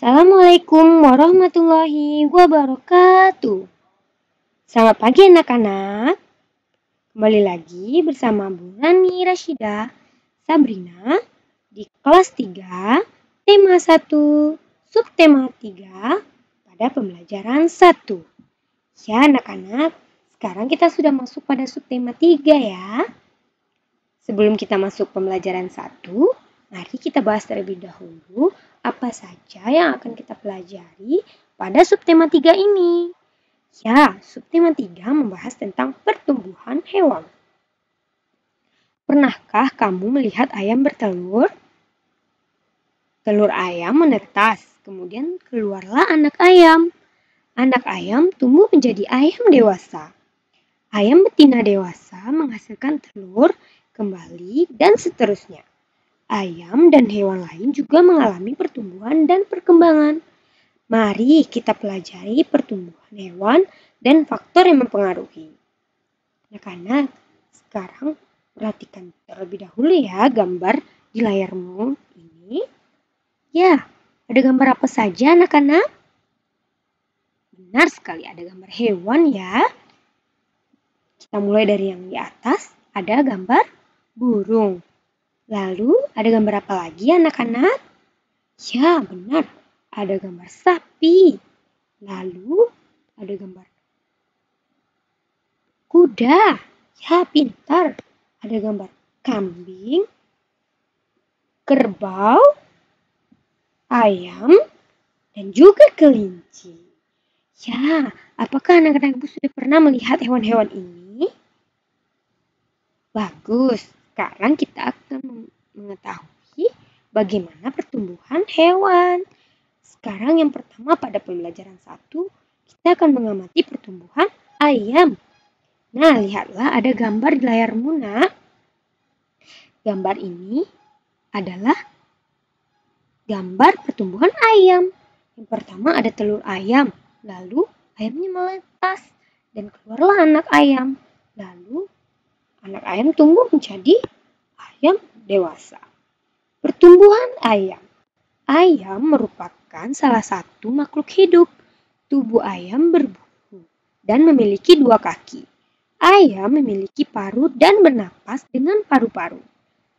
Assalamualaikum warahmatullahi wabarakatuh. Selamat pagi anak-anak. Kembali lagi bersama Bu Rani Rashidah Sabrina di kelas 3, tema 1, subtema 3 pada pembelajaran 1. Ya anak-anak, sekarang kita sudah masuk pada subtema 3 ya. Sebelum kita masuk pembelajaran 1, mari kita bahas terlebih dahulu apa saja yang akan kita pelajari pada subtema 3 ini. Ya, subtema 3 membahas tentang pertumbuhan hewan. Pernahkah kamu melihat ayam bertelur? Telur ayam menetas, kemudian keluarlah anak ayam. Anak ayam tumbuh menjadi ayam dewasa. Ayam betina dewasa menghasilkan telur kembali dan seterusnya. Ayam dan hewan lain juga mengalami pertumbuhan dan perkembangan. Mari kita pelajari pertumbuhan hewan dan faktor yang mempengaruhi. Anak-anak, sekarang perhatikan terlebih dahulu ya gambar di layarmu ini. Ya, ada gambar apa saja anak-anak? Benar sekali, ada gambar hewan ya. Kita mulai dari yang di atas, ada gambar burung. Lalu ada gambar apa lagi anak-anak? Ya benar, ada gambar sapi. Lalu ada gambar kuda. Ya pintar. Ada gambar kambing, kerbau, ayam, dan juga kelinci. Ya, apakah anak-anak sudah pernah melihat hewan-hewan ini? Bagus. Sekarang kita akan mengetahui bagaimana pertumbuhan hewan. Sekarang yang pertama pada pembelajaran 1, kita akan mengamati pertumbuhan ayam. Nah, lihatlah ada gambar di layarmu, nak. Gambar ini adalah gambar pertumbuhan ayam. Yang pertama ada telur ayam, lalu ayamnya menetas dan keluarlah anak ayam. Lalu anak ayam tumbuh menjadi ayam dewasa. Pertumbuhan ayam. Ayam merupakan salah satu makhluk hidup. Tubuh ayam berbulu dan memiliki 2 kaki. Ayam memiliki paruh dan bernapas dengan paru-paru.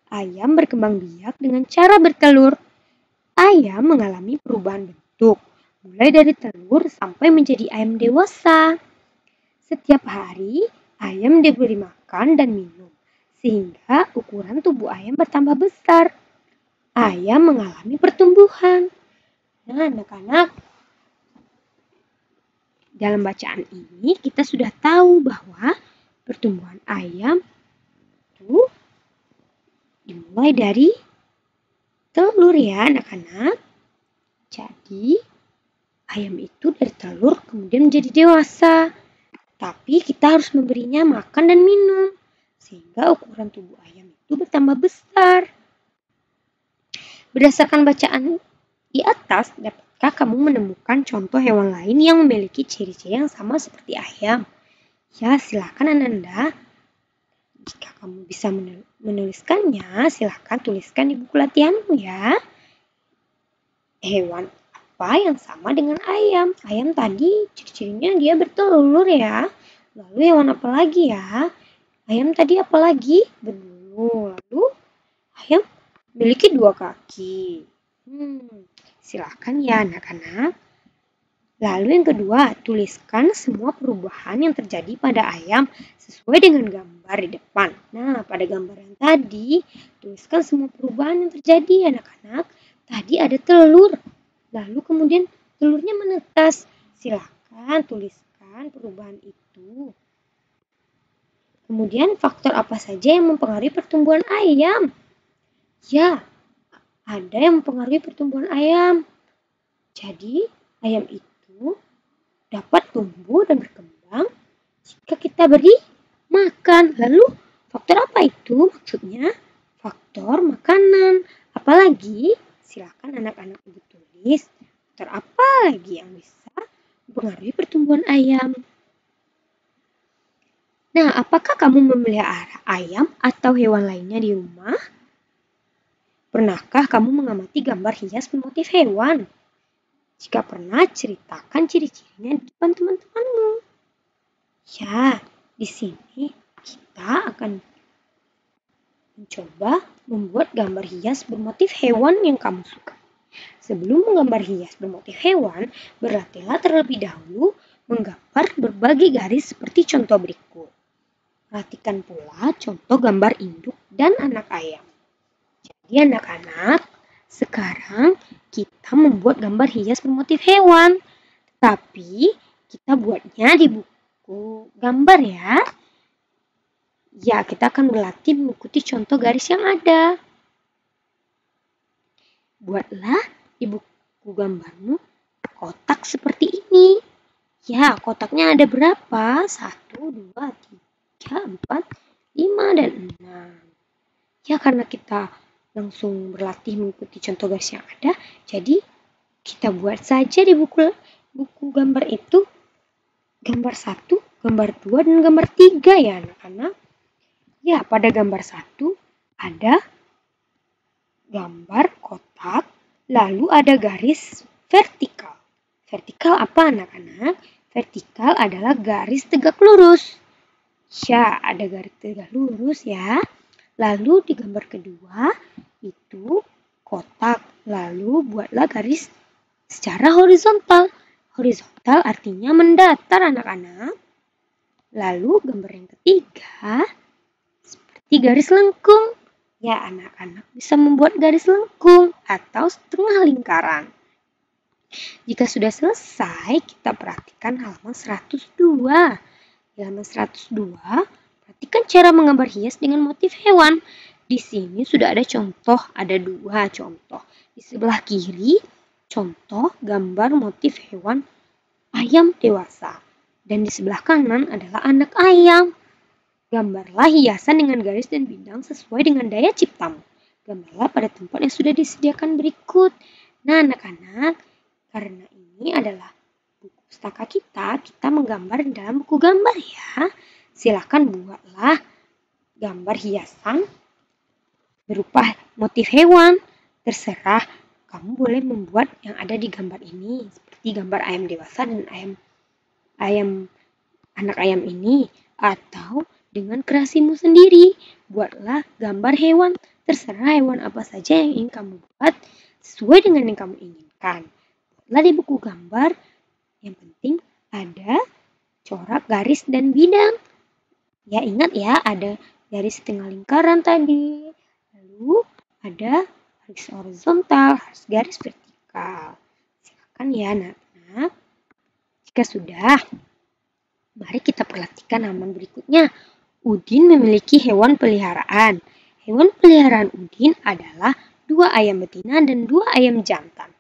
Ayam berkembang biak dengan cara bertelur. Ayam mengalami perubahan bentuk, mulai dari telur sampai menjadi ayam dewasa. Setiap hari, ayam diberi makan dan minum, sehingga ukuran tubuh ayam bertambah besar. Ayam mengalami pertumbuhan. Nah, anak-anak, dalam bacaan ini kita sudah tahu bahwa pertumbuhan ayam itu dimulai dari telur ya, anak-anak. Jadi, ayam itu dari telur kemudian menjadi dewasa. Tapi kita harus memberinya makan dan minum, sehingga ukuran tubuh ayam itu bertambah besar. Berdasarkan bacaan di atas, dapatkah kamu menemukan contoh hewan lain yang memiliki ciri-ciri yang sama seperti ayam? Ya, silakan Ananda. Jika kamu bisa menuliskannya, silakan tuliskan di buku latihanmu ya. Hewan apa yang sama dengan ayam? Ayam tadi ciri-cirinya dia bertelur ya. Lalu hewan apa lagi ya? Ayam tadi apa lagi? Berbulu. Lalu ayam memiliki 2 kaki. Silakan ya anak-anak. Lalu yang kedua, tuliskan semua perubahan yang terjadi pada ayam sesuai dengan gambar di depan. Nah, pada gambar yang tadi, tuliskan semua perubahan yang terjadi anak-anak. Tadi ada telur, lalu kemudian telurnya menetas. Silakan tuliskan perubahan itu. Kemudian faktor apa saja yang mempengaruhi pertumbuhan ayam? Ya, ada yang mempengaruhi pertumbuhan ayam. Jadi, ayam itu dapat tumbuh dan berkembang jika kita beri makan. Lalu, faktor apa itu? Maksudnya, faktor makanan. Apalagi, silakan anak-anak ibu tulis. Faktor apa lagi yang bisa mempengaruhi pertumbuhan ayam? Nah, apakah kamu memelihara ayam atau hewan lainnya di rumah? Pernahkah kamu mengamati gambar hias bermotif hewan? Jika pernah, ceritakan ciri-cirinya di depan teman-temanmu. Ya, di sini kita akan mencoba membuat gambar hias bermotif hewan yang kamu suka. Sebelum menggambar hias bermotif hewan, berlatihlah terlebih dahulu menggambar berbagai garis seperti contoh berikut. Perhatikan pula contoh gambar induk dan anak ayam. Jadi anak-anak, sekarang kita membuat gambar hias bermotif hewan. Tapi kita buatnya di buku gambar ya. Ya, kita akan berlatih mengikuti contoh garis yang ada. Buatlah di buku gambarmu kotak seperti ini. Ya, kotaknya ada berapa? 1, 2, 3, 4, 5, dan 6. Ya, karena kita langsung berlatih mengikuti contoh garis yang ada, jadi kita buat saja di buku gambar itu gambar 1, gambar 2, dan gambar 3 ya anak-anak. Ya, pada gambar 1 ada gambar kotak, lalu ada garis vertikal. Vertikal apa anak-anak? Vertikal adalah garis tegak lurus. Ya, ada garis tegak lurus ya. Lalu di gambar kedua itu kotak, lalu buatlah garis secara horizontal. Horizontal artinya mendatar anak-anak. Lalu gambar yang ketiga seperti garis lengkung. Ya, anak-anak bisa membuat garis lengkung atau setengah lingkaran. Jika sudah selesai, kita perhatikan halaman 102. Di halaman 102, perhatikan cara menggambar hias dengan motif hewan. Di sini sudah ada contoh, ada 2 contoh. Di sebelah kiri, contoh gambar motif hewan ayam dewasa. Dan di sebelah kanan adalah anak ayam. Gambarlah hiasan dengan garis dan bidang sesuai dengan daya ciptamu. Gambarlah pada tempat yang sudah disediakan berikut. Nah, anak-anak, karena ini adalah buku pustaka kita menggambar dalam buku gambar ya. Silakan buatlah gambar hiasan berupa motif hewan. Terserah, kamu boleh membuat yang ada di gambar ini. Seperti gambar ayam dewasa dan anak ayam ini. Atau dengan kreasimu sendiri. Buatlah gambar hewan. Terserah hewan apa saja yang ingin kamu buat sesuai dengan yang kamu inginkan. Buatlah di buku gambar. Yang penting ada corak, garis, dan bidang. Ya, ingat ya, ada garis setengah lingkaran tadi. Lalu ada garis horizontal, garis vertikal. Silakan ya anak-anak. Jika sudah, mari kita perhatikan halaman berikutnya. Udin memiliki hewan peliharaan. Hewan peliharaan Udin adalah 2 ayam betina dan 2 ayam jantan.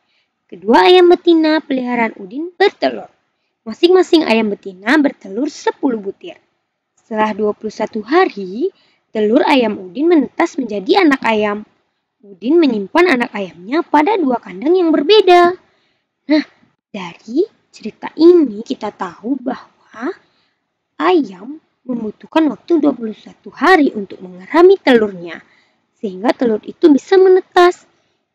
Kedua ayam betina peliharaan Udin bertelur. Masing-masing ayam betina bertelur 10 butir. Setelah 21 hari, telur ayam Udin menetas menjadi anak ayam. Udin menyimpan anak ayamnya pada 2 kandang yang berbeda. Nah, dari cerita ini kita tahu bahwa ayam membutuhkan waktu 21 hari untuk mengerami telurnya, sehingga telur itu bisa menetas.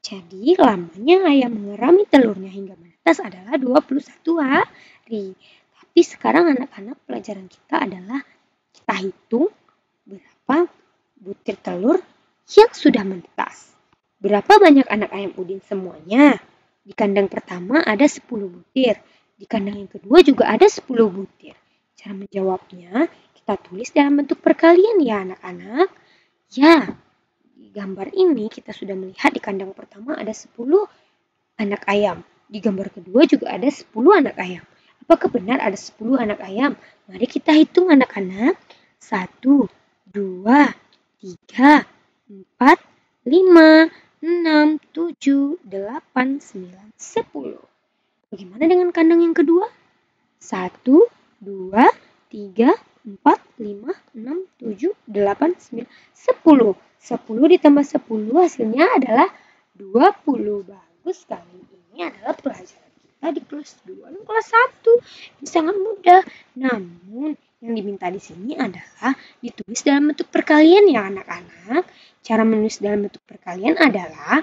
Jadi lamanya ayam mengerami telurnya hingga menetas adalah 21 hari. Tapi sekarang anak-anak pelajaran kita adalah kita hitung berapa butir telur yang sudah menetas. Berapa banyak anak ayam Udin semuanya? Di kandang pertama ada 10 butir. Di kandang yang kedua juga ada 10 butir. Cara menjawabnya kita tulis dalam bentuk perkalian ya anak-anak. Ya, di gambar ini kita sudah melihat di kandang pertama ada 10 anak ayam. Di gambar kedua juga ada 10 anak ayam. Apakah benar ada 10 anak ayam? Mari kita hitung anak-anak. 1, 2, 3, 4, 5, 6, 7, 8, 9, 10. Bagaimana dengan kandang yang kedua? 1, 2, 3, 4, 5, 6, 7, 8, 9, 10. 10 ditambah 10 hasilnya adalah 20. Bagus sekali. Ini adalah pelajaran kita di kelas 2 dan kelas 1. Ini sangat mudah. Namun yang diminta di sini adalah ditulis dalam bentuk perkalian ya anak-anak. Cara menulis dalam bentuk perkalian adalah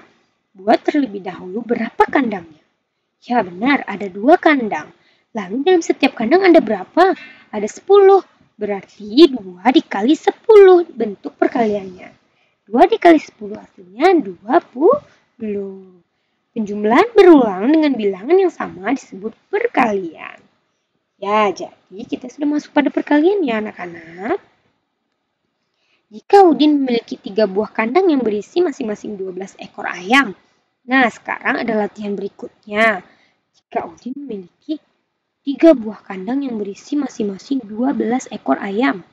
buat terlebih dahulu berapa kandangnya. Ya benar, ada 2 kandang. Lalu dalam setiap kandang ada berapa? Ada 10. Berarti 2 dikali 10 bentuk perkaliannya. 2 dikali 10 hasilnya 20. Penjumlahan berulang dengan bilangan yang sama disebut perkalian. Ya, jadi kita sudah masuk pada perkalian ya anak-anak. Jika Udin memiliki 3 buah kandang yang berisi masing-masing 12 ekor ayam. Nah, sekarang ada latihan berikutnya. Jika Udin memiliki 3 buah kandang yang berisi masing-masing 12 ekor ayam.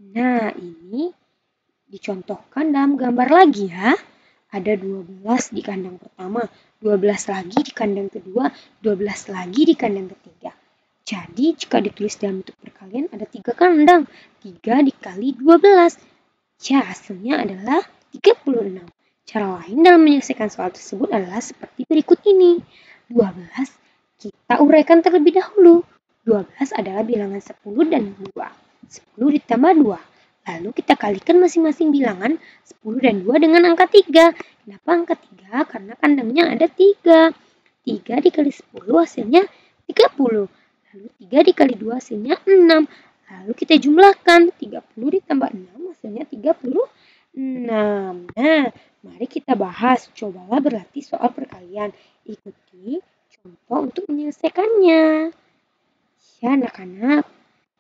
Nah, ini dicontohkan dalam gambar lagi ya. Ada 12 di kandang pertama, 12 lagi di kandang kedua, 12 lagi di kandang ketiga. Jadi, jika ditulis dalam bentuk perkalian ada 3 kandang. 3 dikali 12. Ya, hasilnya adalah 36. Cara lain dalam menyelesaikan soal tersebut adalah seperti berikut ini. 12 kita uraikan terlebih dahulu. 12 adalah bilangan 10 dan 2. 10 ditambah 2. Lalu kita kalikan masing-masing bilangan 10 dan 2 dengan angka 3. Kenapa angka 3? Karena kandangnya ada 3. 3 dikali 10 hasilnya 30. Lalu 3 dikali 2 hasilnya 6. Lalu kita jumlahkan 30 ditambah 6 hasilnya 36. Nah, mari kita bahas. Cobalah berlatih soal perkalian. Ikuti contoh untuk menyelesaikannya. Ya anak-anak,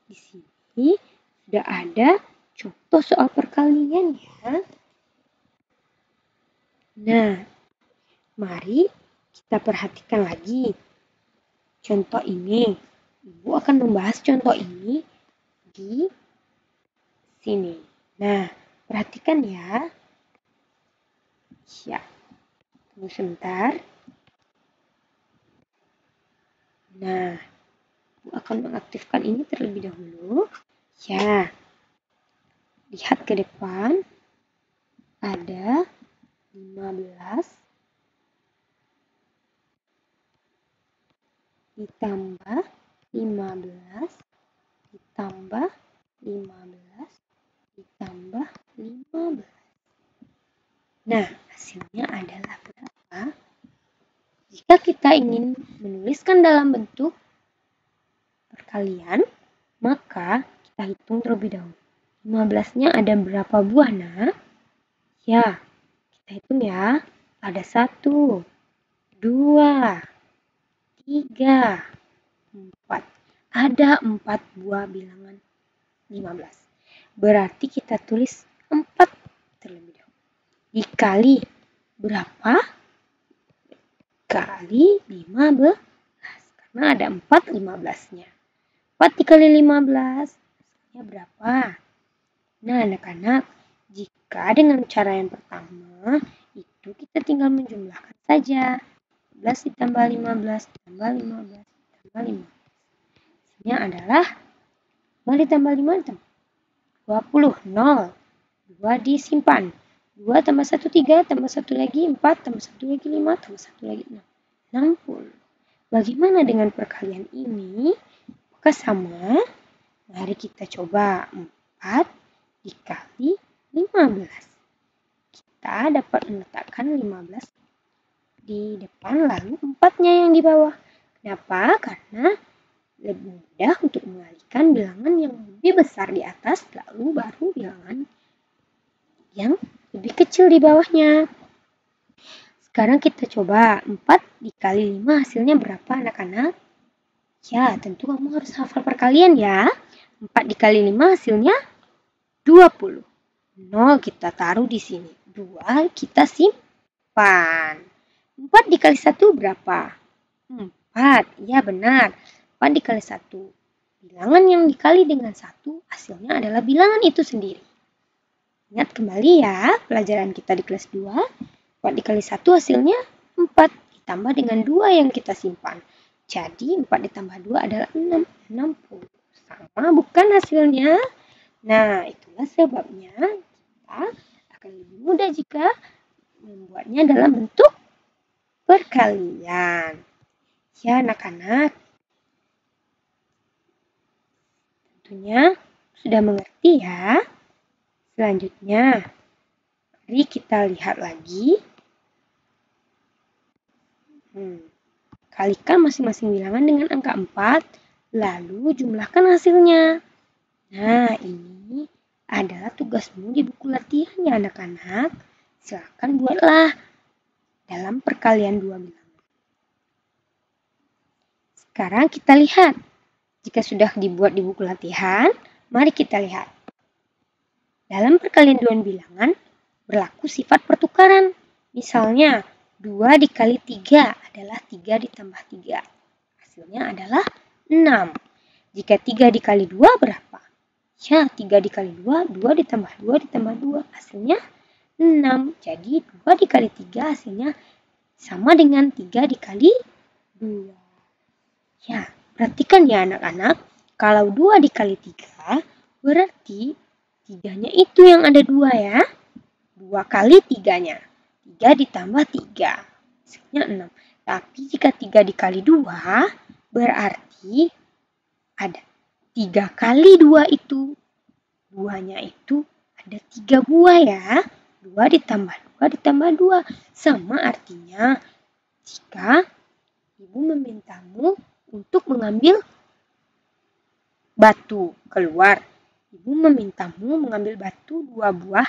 di sini sudah ada contoh soal perkalian ya. Nah, mari kita perhatikan lagi contoh ini. Ibu akan membahas contoh ini di sini. Nah, perhatikan ya. Ya, tunggu sebentar. Nah, Ibu akan mengaktifkan ini terlebih dahulu. Ya, lihat ke depan. Ada 15 ditambah 15 ditambah 15 ditambah 15. Nah, hasilnya adalah berapa? Jika kita ingin menuliskan dalam bentuk perkalian, maka kita hitung terlebih dahulu. 15-nya ada berapa buah, nak? Ya, kita hitung ya. Ada 1, 2, 3, 4. Ada 4 buah bilangan 15. Berarti kita tulis 4 terlebih dahulu. Dikali berapa? Kali 15. Karena ada 4 15-nya. 4 dikali 15. Hasilnya berapa? Nah, anak-anak, jika dengan cara yang pertama, itu kita tinggal menjumlahkan saja. 15 ditambah 15 ditambah 15 ditambah 15. Hasilnya adalah 5 ditambah 5 ditambah 20. 0. 2 disimpan. 2 tambah 1 3 tambah 1 lagi 4 tambah 1 lagi 5 tambah 1 lagi 6. 60. Bagaimana dengan perkalian ini? Apakah sama? Mari kita coba. 4 dikali 15. Kita dapat meletakkan 15 di depan lalu 4-nya yang di bawah. Kenapa? Karena lebih mudah untuk mengalihkan bilangan yang lebih besar di atas lalu baru bilangan yang lebih kecil di bawahnya. Sekarang kita coba 4 dikali 5 hasilnya berapa anak-anak? Ya, tentu kamu harus hafal perkalian ya. 4 dikali 5 hasilnya 20. 0 kita taruh di sini. 2 kita simpan. 4 dikali 1 berapa? 4. Ya benar. 4 dikali 1. Bilangan yang dikali dengan 1 hasilnya adalah bilangan itu sendiri. Ingat kembali ya pelajaran kita di kelas 2. 4 dikali 1 hasilnya 4. Ditambah dengan 2 yang kita simpan. Jadi 4 ditambah 2 adalah 6. 60. Sama bukan hasilnya? Nah, itulah sebabnya kita akan lebih mudah jika membuatnya dalam bentuk perkalian. Ya, anak-anak. Tentunya sudah mengerti ya. Selanjutnya, mari kita lihat lagi. kalikan masing-masing bilangan dengan angka 4, lalu jumlahkan hasilnya. Nah, ini adalah tugasmu di buku latihan ya anak-anak. Silakan buatlah dalam perkalian 2 bilangan. Sekarang kita lihat. Jika sudah dibuat di buku latihan, mari kita lihat. Dalam perkalian 2 bilangan, berlaku sifat pertukaran. Misalnya, 2 dikali 3 adalah 3 ditambah 3. Hasilnya adalah 6. Jika 3 dikali 2 berapa? Ya, 3 dikali 2, 2 ditambah 2 ditambah 2. Hasilnya 6. Jadi 2 dikali 3 hasilnya sama dengan 3 dikali 2. Ya, perhatikan ya anak-anak. Kalau 2 dikali 3, berarti 3-nya itu yang ada 2 ya. 2 kali 3-nya. 3 ditambah 3. Hasilnya 6. Tapi jika 3 dikali 2, berarti ada 3 kali 2 itu. 2-nya itu ada 3 buah ya. 2 ditambah 2 ditambah 2. Sama artinya jika ibu memintamu untuk mengambil batu keluar. Ibu memintamu mengambil batu 2 buah,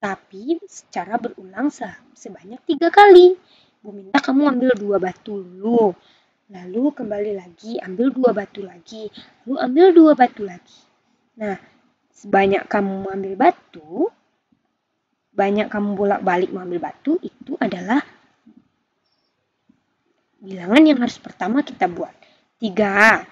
tapi secara berulang sebanyak 3 kali. Ibu minta kamu ambil 2 batu dulu. Lalu kembali lagi, ambil 2 batu lagi. Lalu ambil 2 batu lagi. Nah, sebanyak kamu mengambil batu, banyak kamu bolak-balik mengambil batu, itu adalah bilangan yang harus pertama kita buat. 3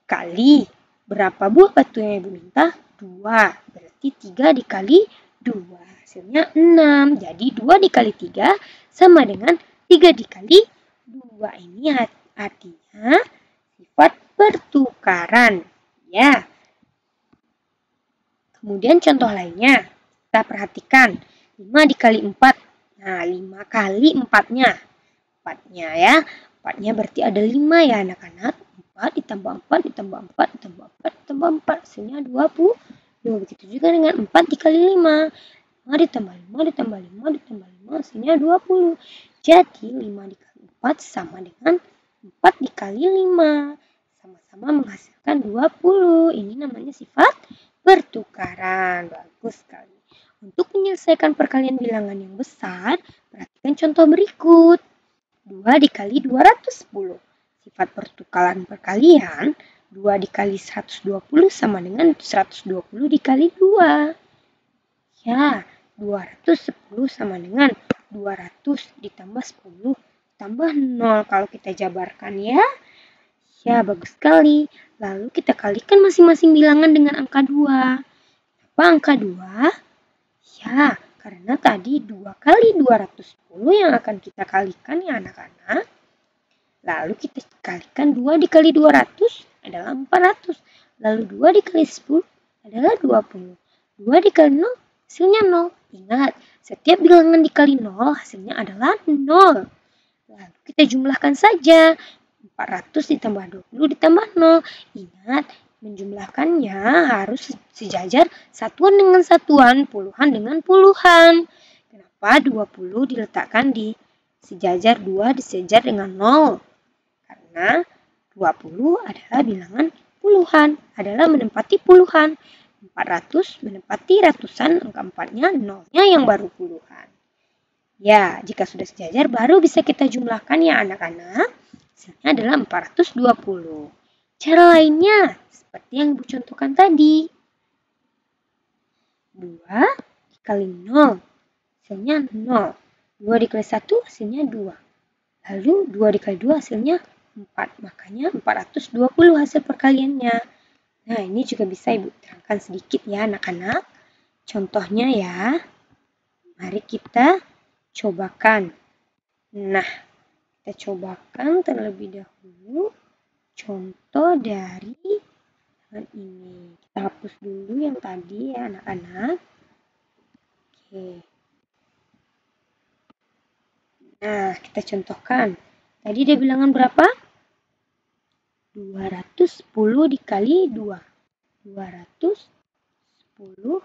kali berapa buah batu yang ibu minta? 2. Berarti 3 dikali 2. Hasilnya 6. Jadi 2 dikali 3 sama dengan 3 dikali 2. Ini artinya sifat pertukaran. Ya. Kemudian contoh lainnya. Kita perhatikan. 5 dikali 4. Nah, 5 kali 4-nya. 4-nya ya. 4-nya berarti ada 5 ya anak-anak. 4 ditambah 4 ditambah 4 ditambah 4 ditambah 4. Hasilnya 20. Begitu juga dengan 4 dikali 5. 5 ditambah 5 ditambah 5 ditambah 5. Hasilnya 20. Jadi 5 dikali 4 sama dengan 4 dikali 5. Sama-sama menghasilkan 20. Ini namanya sifat pertukaran. Bagus sekali. Untuk menyelesaikan perkalian bilangan yang besar, perhatikan contoh berikut. 2 dikali 210. Sifat pertukaran perkalian, 2 dikali 120 sama dengan 120 dikali 2. Ya, 210 sama dengan 200 ditambah 10 tambah 0 kalau kita jabarkan ya. Ya, bagus sekali. Lalu kita kalikan masing-masing bilangan dengan angka 2. Apa angka 2? Ya, karena tadi 2 kali 210 yang akan kita kalikan ya anak-anak. Lalu kita kalikan 2 dikali 200 adalah 400. Lalu 2 dikali 10 adalah 20. 2 dikali 0 hasilnya 0. Ingat, setiap bilangan dikali 0 hasilnya adalah 0. Lalu kita jumlahkan saja. 400 ditambah 20 ditambah 0. Ingat, menjumlahkannya harus sejajar satuan dengan satuan, puluhan dengan puluhan. Kenapa 20 diletakkan di sejajar 2 disejar dengan 0? Karena 20 adalah bilangan puluhan, adalah menempati puluhan. 400 menempati ratusan, angka 4-nya, 0-nya yang baru puluhan. Ya, jika sudah sejajar baru bisa kita jumlahkan ya anak-anak. Hasilnya adalah 420. Cara lainnya seperti yang Ibu contohkan tadi. 2 dikali 0 hasilnya 0. 2 dikali 1 hasilnya 2. Lalu 2 dikali 2 hasilnya 4. Makanya 420 hasil perkaliannya. Nah, ini juga bisa Ibu terangkan sedikit ya anak-anak. Contohnya ya. Mari kita cobakan. Nah, kita cobakan terlebih dahulu contoh dari ini. Kita hapus dulu yang tadi ya anak-anak. Oke. Nah, kita contohkan. Tadi dia bilangan berapa? 210 dikali 2. 210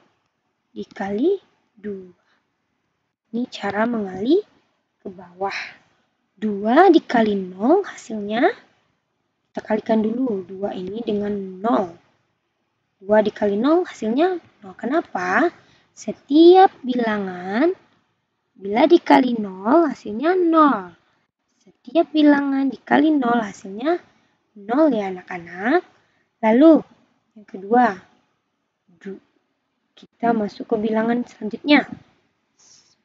dikali 2. Ini cara mengali ke bawah. 2 dikali 0 hasilnya, kita kalikan dulu 2 ini dengan 0. 2 dikali 0 hasilnya 0. Kenapa? Setiap bilangan bila dikali 0 hasilnya 0. Setiap bilangan dikali 0 hasilnya 0 ya anak-anak. Lalu yang kedua, kita masuk ke bilangan selanjutnya.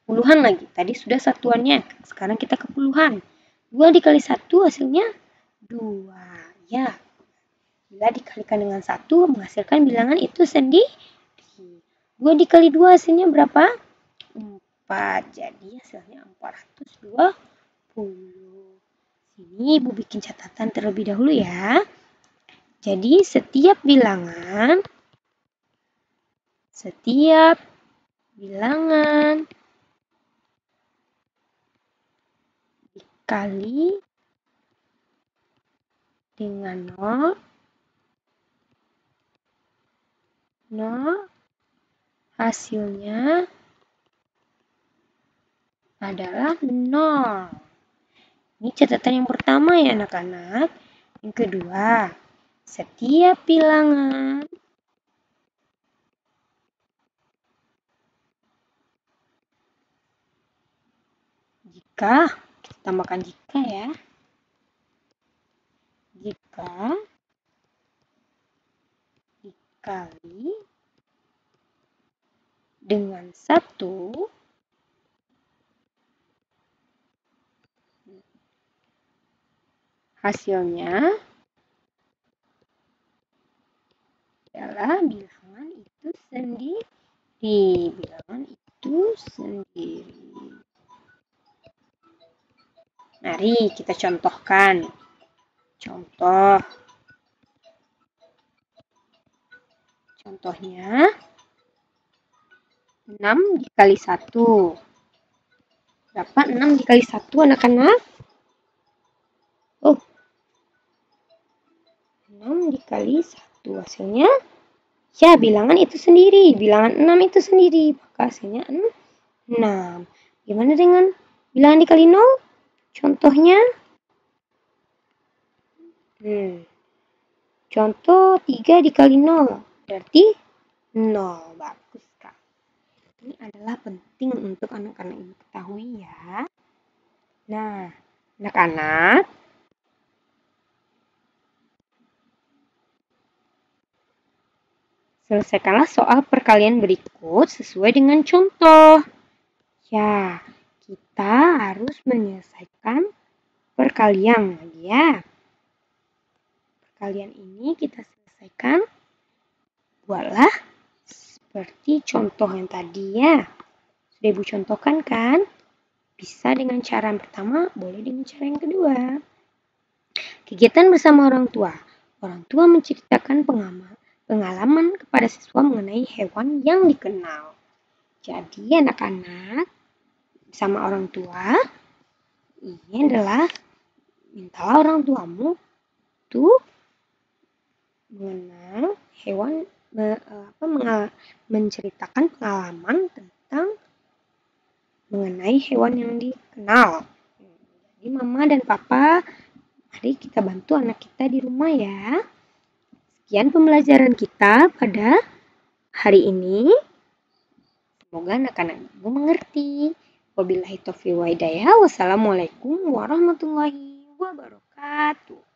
Puluhan lagi. Tadi sudah satuannya. Sekarang kita ke puluhan. 2 dikali 1 hasilnya 2. Ya. Bila dikalikan dengan 1 menghasilkan bilangan itu sendiri. 2 dikali 2 hasilnya berapa? 4. Jadi hasilnya 420. Sini Ibu bikin catatan terlebih dahulu ya. Jadi setiap bilangan dikali dengan 0, hasilnya adalah 0. Ini catatan yang pertama ya anak-anak. Yang kedua, setiap bilangan jika, kita tambahkan jika ya. Jika dikali dengan 1, hasilnya adalah bilangan itu sendiri. Mari kita contohkan. Contohnya 6 dikali 1. Berapa 6 dikali 1 anak-anak? 6 dikali 1 hasilnya ya bilangan itu sendiri. Bilangan 6 itu sendiri. Maka hasilnya 6. Gimana dengan bilangan dikali 0? Contohnya contoh 3 dikali 0 berarti 0. Bagus Kak. Ini adalah penting untuk anak-anak Ibu ketahui ya. Nah, anak-anak, selesaikanlah soal perkalian berikut sesuai dengan contoh. Ya, kita harus menyelesaikan perkalian lagi ya. Perkalian ini kita selesaikan. Buatlah seperti contoh yang tadi ya. Sudah Ibu contohkan kan? Bisa dengan cara yang pertama, boleh dengan cara yang kedua. Kegiatan bersama orang tua. Orang tua menceritakan pengalaman kepada siswa mengenai hewan yang dikenal. Jadi anak-anak bersama orang tua, ini adalah mintalah orang tuamu untuk mengenal hewan, menceritakan pengalaman tentang mengenai hewan yang dikenal. Jadi mama dan papa, mari kita bantu anak kita di rumah ya. Sekian pembelajaran kita pada hari ini. Semoga anak-anak Ibu mengerti. Wabillahi taufiq wa hidayah. Wassalamualaikum warahmatullahi wabarakatuh.